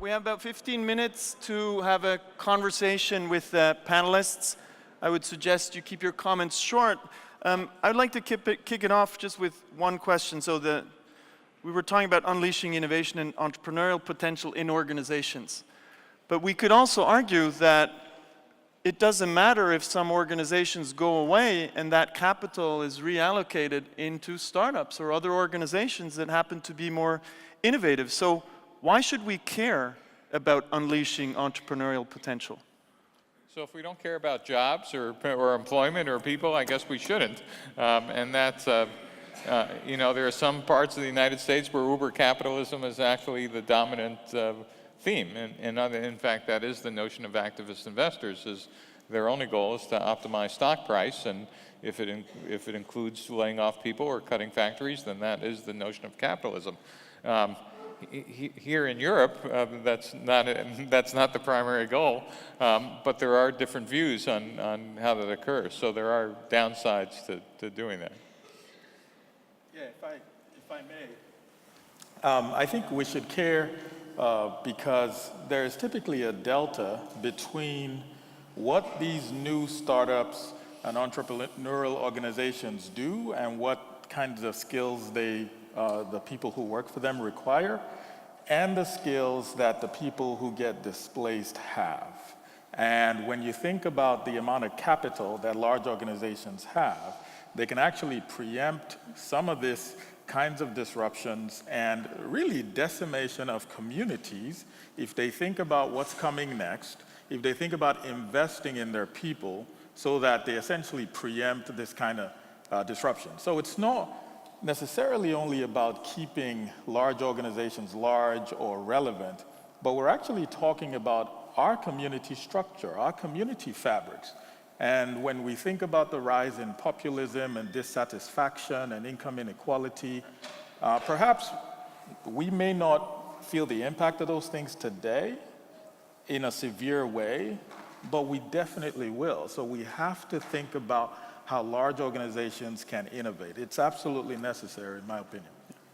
we have about 15 minutes to have a conversation with the panelists. I would suggest you keep your comments short. I'd like to kick it off just with one question. So we were talking about unleashing innovation and entrepreneurial potential in organizations. But we could also argue that it doesn't matter if some organizations go away and that capital is reallocated into startups or other organizations that happen to be more innovative. So why should we care about unleashing entrepreneurial potential? So if we don't care about jobs or employment or people, I guess we shouldn't. And that's, you know, there are some parts of the United States where Uber capitalism is actually the dominant theme. And in fact, that is the notion of activist investors, is their only goal is to optimize stock price. And if it includes laying off people or cutting factories, then that is the notion of capitalism. Here in Europe, that's not the primary goal, but there are different views on how that occurs. So there are downsides to doing that. Yeah, if I may, I think we should care because there is typically a delta between what these new startups and entrepreneurial organizations do and what kinds of skills the people who work for them require, and the skills that the people who get displaced have. And when you think about the amount of capital that large organizations have, they can actually preempt some of these kinds of disruptions and really decimation of communities if they think about what's coming next, if they think about investing in their people so that they essentially preempt this kind of disruption. So it's not necessarily only about keeping large organizations large or relevant, but we're actually talking about our community structure, our community fabrics. And when we think about the rise in populism and dissatisfaction and income inequality, perhaps we may not feel the impact of those things today in a severe way, but we definitely will. So we have to think about how large organizations can innovate. It's absolutely necessary, in my opinion.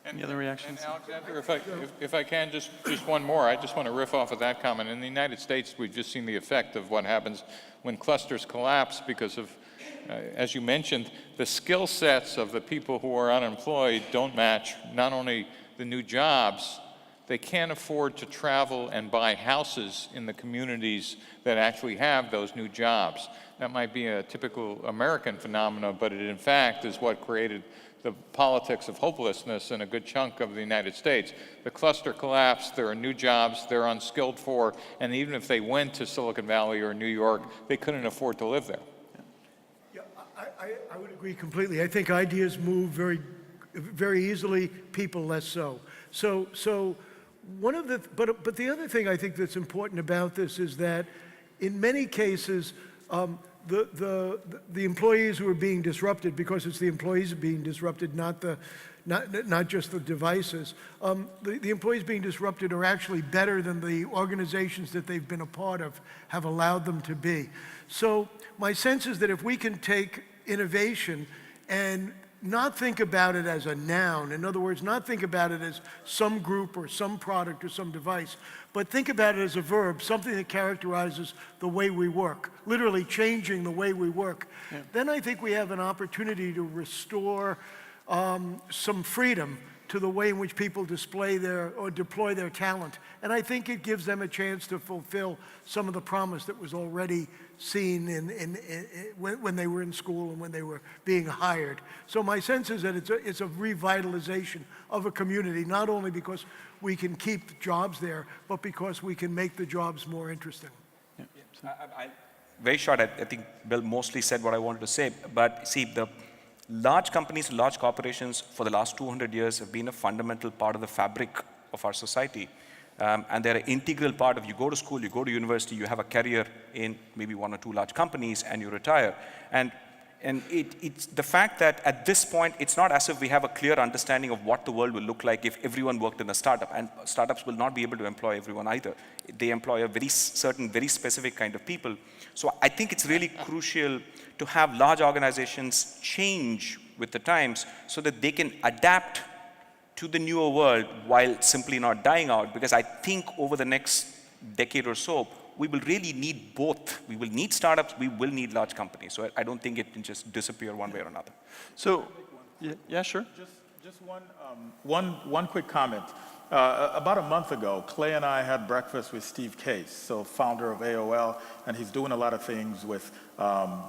Any other reactions? And Alexander, if I can, just one more. I just want to riff off of that comment. In the United States, we've just seen the effect of what happens when clusters collapse because of, as you mentioned, the skill sets of the people who are unemployed don't match not only the new jobs, they can't afford to travel and buy houses in the communities that actually have those new jobs. That might be a typical American phenomenon, but it in fact is what created the politics of hopelessness in a good chunk of the United States. The cluster collapsed, there are new jobs they're unskilled for, and even if they went to Silicon Valley or New York, they couldn't afford to live there. Yeah, I would agree completely. I think ideas move very, very easily, people less so. So one of the, but the other thing I think that's important about this is that in many cases, the employees who are being disrupted, because it's the employees being disrupted, not just the devices. The employees being disrupted are actually better than the organizations that they've been a part of have allowed them to be. So my sense is that if we can take innovation and not think about it as a noun, in other words, not think about it as some group or some product or some device, but think about it as a verb, something that characterizes the way we work, literally changing the way we work. Yeah. Then I think we have an opportunity to restore some freedom to the way in which people deploy their talent. And I think it gives them a chance to fulfill some of the promise that was already seen when they were in school and when they were being hired. So my sense is that it's a revitalization of a community, not only because we can keep jobs there, but because we can make the jobs more interesting. Yeah. Very short, I think Bill mostly said what I wanted to say, but see, the large companies, large corporations for the last 200 years have been a fundamental part of the fabric of our society. And they're an integral part of, you go to school, you go to university, you have a career in maybe one or two large companies, and you retire. And it's the fact that at this point, it's not as if we have a clear understanding of what the world will look like if everyone worked in a startup. And startups will not be able to employ everyone either. They employ a very certain, very specific kind of people. So I think it's really crucial to have large organizations change with the times so that they can adapt to the newer world while simply not dying out, because I think over the next decade or so, we will really need both. We will need startups, we will need large companies. So I don't think it can just disappear one way or another. So, yeah, sure. Just one quick comment. About a month ago, Clay and I had breakfast with Steve Case, so founder of AOL, and he's doing a lot of things with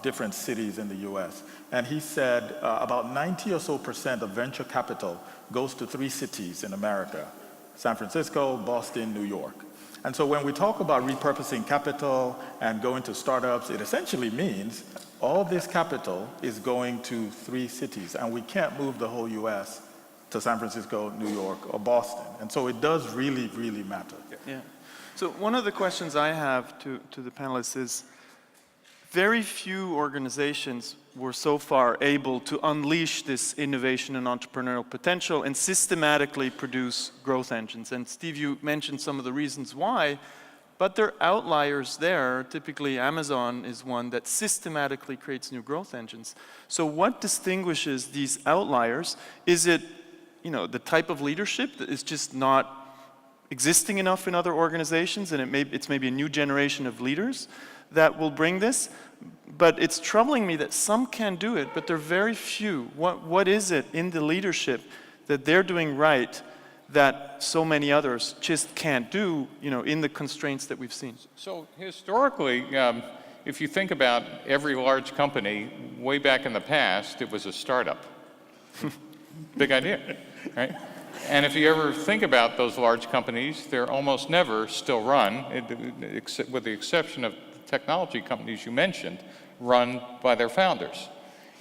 different cities in the US. And he said about 90% or so of venture capital goes to 3 cities in America: San Francisco, Boston, New York. And so when we talk about repurposing capital and going to startups, it essentially means all this capital is going to 3 cities, and we can't move the whole US to San Francisco, New York, or Boston. And so it does really, really matter. Yeah. So one of the questions I have to the panelists is, very few organizations were so far able to unleash this innovation and entrepreneurial potential and systematically produce growth engines. And Steve, you mentioned some of the reasons why, but there are outliers there. Typically, Amazon is one that systematically creates new growth engines. So what distinguishes these outliers? Is it, the type of leadership that is just not existing enough in other organizations, and it's maybe a new generation of leaders that will bring this? But it's troubling me that some can do it, but there are very few. What is it in the leadership that they're doing right that so many others just can't do, in the constraints that we've seen? So historically, if you think about every large company, way back in the past, it was a startup. Big idea, right? And if you ever think about those large companies, they're almost never still run, with the exception of technology companies you mentioned, run by their founders.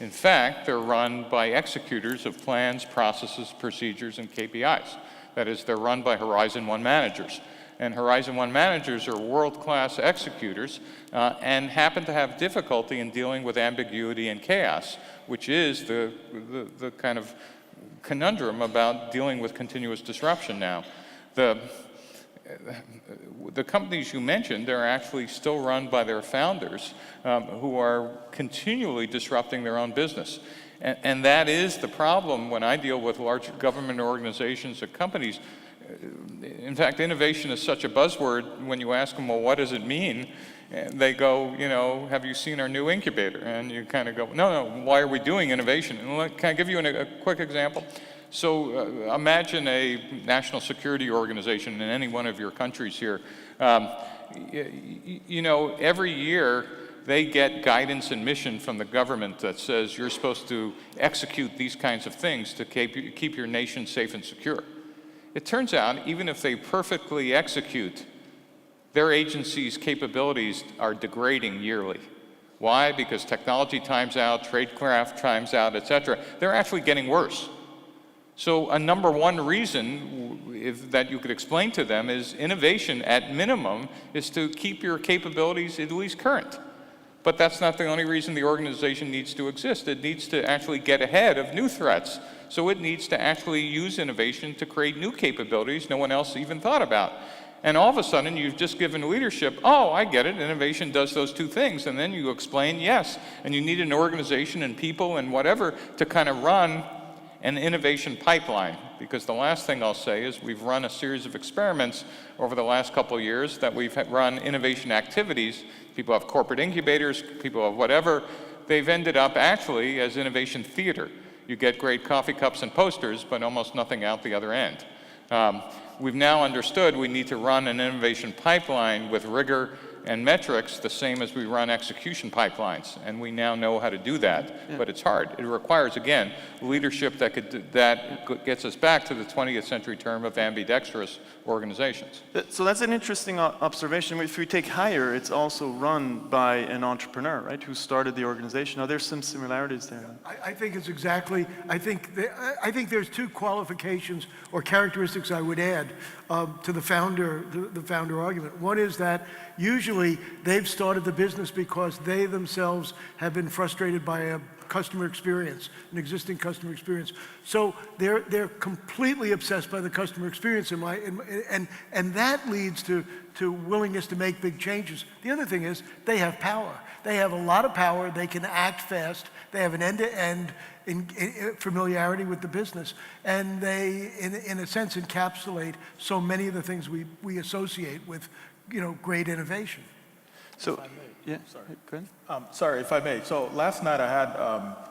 In fact, they're run by executors of plans, processes, procedures, and KPIs. That is, they're run by Horizon 1 managers. And Horizon 1 managers are world-class executors and happen to have difficulty in dealing with ambiguity and chaos, which is the kind of conundrum about dealing with continuous disruption now. The companies you mentioned are actually still run by their founders who are continually disrupting their own business. And that is the problem when I deal with large government organizations or companies. In fact, innovation is such a buzzword. When you ask them, well, what does it mean? And they go, have you seen our new incubator? And you kind of go, no, why are we doing innovation? And can I give you a quick example? So imagine a national security organization in any one of your countries here. Every year they get guidance and mission from the government that says you're supposed to execute these kinds of things to keep your nation safe and secure. It turns out, even if they perfectly execute, their agency's capabilities are degrading yearly. Why? Because technology times out, tradecraft times out, et cetera. They're actually getting worse. So a number one reason that you could explain to them is innovation, at minimum, is to keep your capabilities at least current. But that's not the only reason the organization needs to exist. It needs to actually get ahead of new threats. So it needs to actually use innovation to create new capabilities no one else even thought about. And all of a sudden, you've just given leadership, oh, I get it, innovation does those two things. And then you explain, yes, and you need an organization and people and whatever to kind of run an innovation pipeline. Because the last thing I'll say is we've run a series of experiments over the last couple of years that we've run innovation activities. People have corporate incubators, people have whatever. They've ended up actually as innovation theater. You get great coffee cups and posters, but almost nothing out the other end. We've now understood we need to run an innovation pipeline with rigor and metrics the same as we run execution pipelines. And we now know how to do that, but it's hard. It requires, again, leadership that gets us back to the 20th century term of ambidextrous organizations. So that's an interesting observation. If we take Hire, it's also run by an entrepreneur, right, who started the organization. Now, there's some similarities there. I think it's exactly, I think there's two qualifications or characteristics I would add to the founder argument. One is that usually they've started the business because they themselves have been frustrated by customer experience, an existing customer experience. So they're completely obsessed by the customer experience, and that leads to willingness to make big changes. The other thing is they have power. They have a lot of power. They can act fast. They have an end-to-end familiarity with the business, and they, in a sense, encapsulate so many of the things we associate with, great innovation. So, yeah, go ahead. Sorry, if I may. So last night I had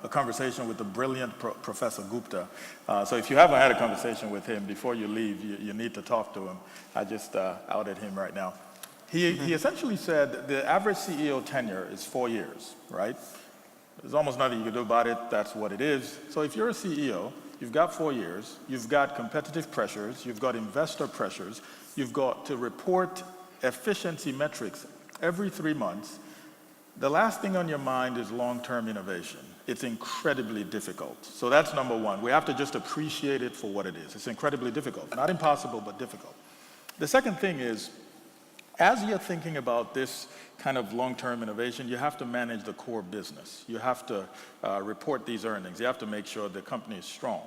a conversation with the brilliant Professor Gupta. So if you haven't had a conversation with him before you leave, you need to talk to him. I just outed him right now. He essentially said the average CEO tenure is 4 years, right? There's almost nothing you can do about it. That's what it is. So if you're a CEO, you've got 4 years, you've got competitive pressures, you've got investor pressures, you've got to report efficiency metrics every 3 months. The last thing on your mind is long-term innovation. It's incredibly difficult. So that's number one. We have to just appreciate it for what it is. It's incredibly difficult. Not impossible, but difficult. The second thing is, as you're thinking about this kind of long-term innovation, you have to manage the core business. You have to report these earnings. You have to make sure the company is strong.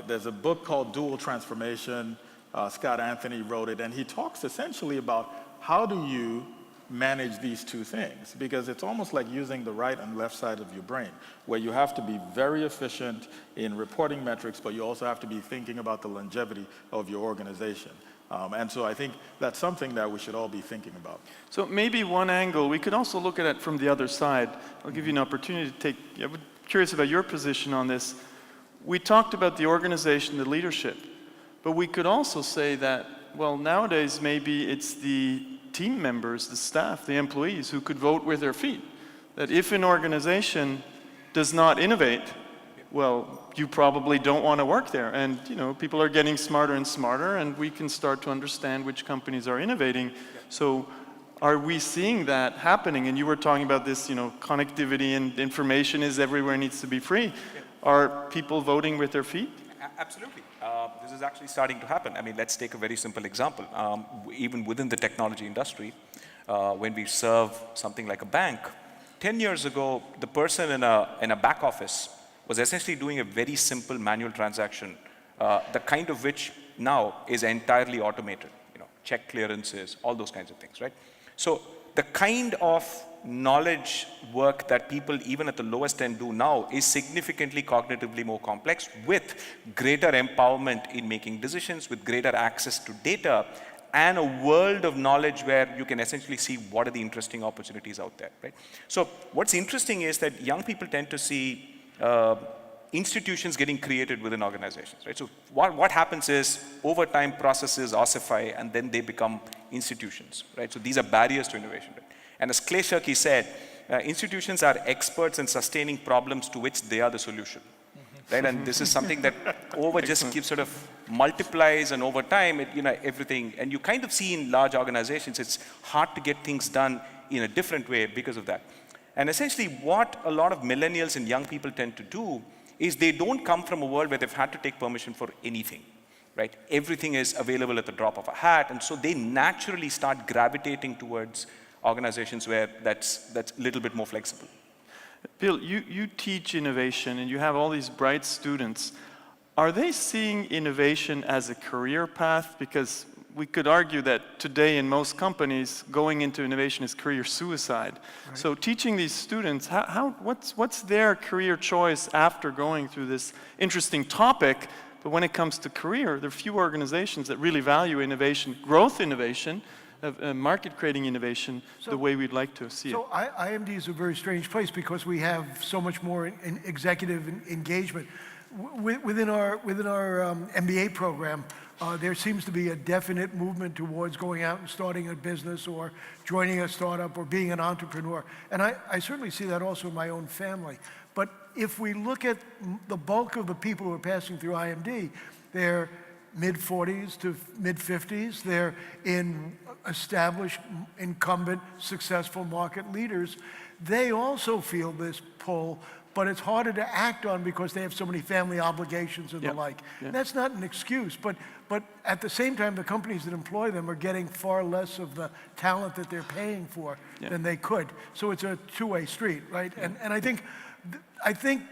There's a book called Dual Transformation. Scott Anthony wrote it, and he talks essentially about how do you manage these two things, because it's almost like using the right and left side of your brain, where you have to be very efficient in reporting metrics, but you also have to be thinking about the longevity of your organization. And so I think that's something that we should all be thinking about. So maybe one angle, we could also look at it from the other side. I'll give you an opportunity to take, I'm curious about your position on this. We talked about the organization, the leadership, but we could also say that, well, nowadays maybe it's the team members, the staff, the employees who could vote with their feet. That if an organization does not innovate, well, you probably don't want to work there. And people are getting smarter and smarter, and we can start to understand which companies are innovating. So are we seeing that happening? And you were talking about this, connectivity and information is everywhere, needs to be free. Are people voting with their feet? Absolutely. This is actually starting to happen. I mean, let's take a very simple example. Even within the technology industry, when we serve something like a bank, 10 years ago, the person in a back office was essentially doing a very simple manual transaction, the kind of which now is entirely automated. Check clearances, all those kinds of things, right? So the kind of knowledge work that people even at the lowest end do now is significantly cognitively more complex, with greater empowerment in making decisions, with greater access to data, and a world of knowledge where you can essentially see what are the interesting opportunities out there, right? So what's interesting is that young people tend to see institutions getting created within organizations, right? So what happens is, over time, processes ossify, and then they become institutions, right? So these are barriers to innovation, right? And as Clay Shirky said, institutions are experts in sustaining problems to which they are the solution, right? And this is something that just keeps sort of multiplies, and over time, everything, and you kind of see in large organizations, it's hard to get things done in a different way because of that. And essentially, what a lot of millennials and young people tend to do is they don't come from a world where they've had to take permission for anything, right? Everything is available at the drop of a hat, and so they naturally start gravitating towards organizations where that's a little bit more flexible. Bill, you teach innovation, and you have all these bright students. Are they seeing innovation as a career path? Because we could argue that today in most companies, going into innovation is career suicide. Right. So teaching these students, what's their career choice after going through this interesting topic? But when it comes to career, there are few organizations that really value innovation, growth innovation, market-creating innovation, the way we'd like to see it. So IMD is a very strange place because we have so much more in executive engagement. Within our MBA program, there seems to be a definite movement towards going out and starting a business or joining a startup or being an entrepreneur. And I certainly see that also in my own family. But if we look at the bulk of the people who are passing through IMD, they're mid-40s to mid-50s. They're in established, incumbent, successful market leaders. They also feel this pull, but it's harder to act on because they have so many family obligations and the like. Yeah. That's not an excuse, but at the same time, the companies that employ them are getting far less of the talent that they're paying for than they could. So it's a two-way street, right? And I think I think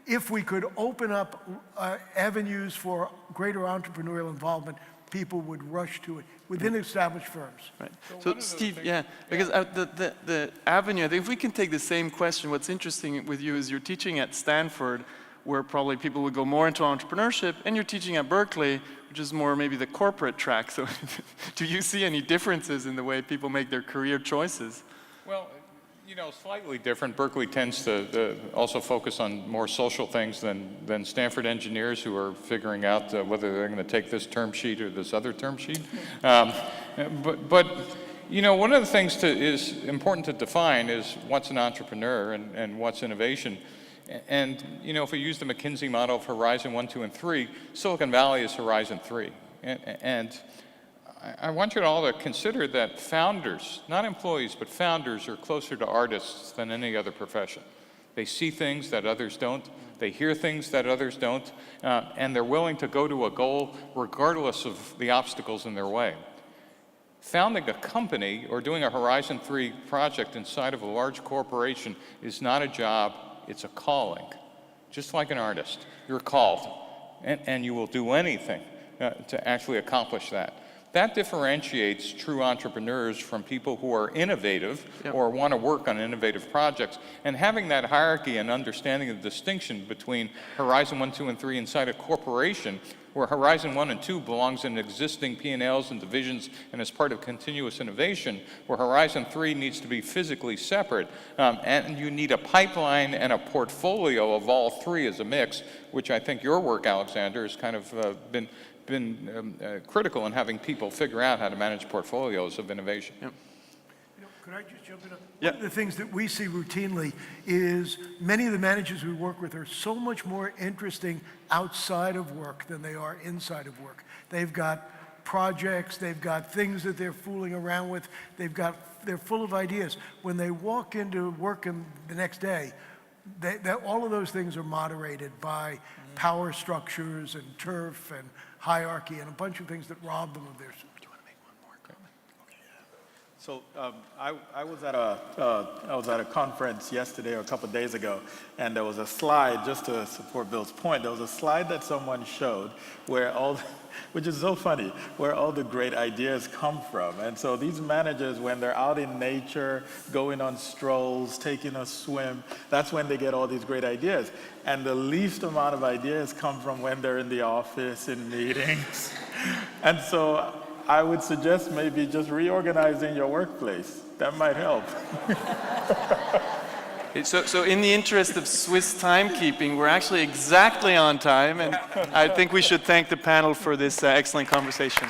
if we could open up avenues for greater entrepreneurial involvement, people would rush to it within established firms. Right. So Steve, yeah, because the avenue, I think if we can take the same question, what's interesting with you is you're teaching at Stanford, where probably people would go more into entrepreneurship, and you're teaching at Berkeley, which is more maybe the corporate track. So do you see any differences in the way people make their career choices? Well, you know, slightly different. Berkeley tends to also focus on more social things than Stanford engineers who are figuring out whether they're going to take this term sheet or this other term sheet. But you know, one of the things is important to define is what's an entrepreneur and what's innovation. And you know, if we use the McKinsey model of Horizon 1, 2, and 3, Silicon Valley is Horizon 3. And I want you all to consider that founders, not employees, but founders are closer to artists than any other profession. They see things that others don't, they hear things that others don't, and they're willing to go to a goal regardless of the obstacles in their way. Founding a company or doing a Horizon 3 project inside of a large corporation is not a job, it's a calling. Just like an artist, you're called, and you will do anything to actually accomplish that. That differentiates true entrepreneurs from people who are innovative or want to work on innovative projects. And having that hierarchy and understanding the distinction between Horizon 1, 2, and 3 inside a corporation, where Horizon 1 and 2 belongs in existing P&Ls and divisions and as part of continuous innovation, where Horizon 3 needs to be physically separate. And you need a pipeline and a portfolio of all three as a mix, which I think your work, Alexander, has kind of been critical in having people figure out how to manage portfolios of innovation. You know, could I just jump in? One of the things that we see routinely is many of the managers we work with are so much more interesting outside of work than they are inside of work. They've got projects, they've got things that they're fooling around with, they're full of ideas. When they walk into work the next day, all of those things are moderated by power structures and turf and hierarchy and a bunch of things that rob them of their. Do you want to make one more comment? So I was at a conference yesterday or a couple of days ago, and there was a slide, just to support Bill's point, there was a slide that someone showed where which is so funny, where all the great ideas come from. And so these managers, when they're out in nature, going on strolls, taking a swim, that's when they get all these great ideas. And the least amount of ideas come from when they're in the office, in meetings. And so I would suggest maybe just reorganizing your workplace. That might help. So in the interest of Swiss timekeeping, we're actually exactly on time, and I think we should thank the panel for this excellent conversation.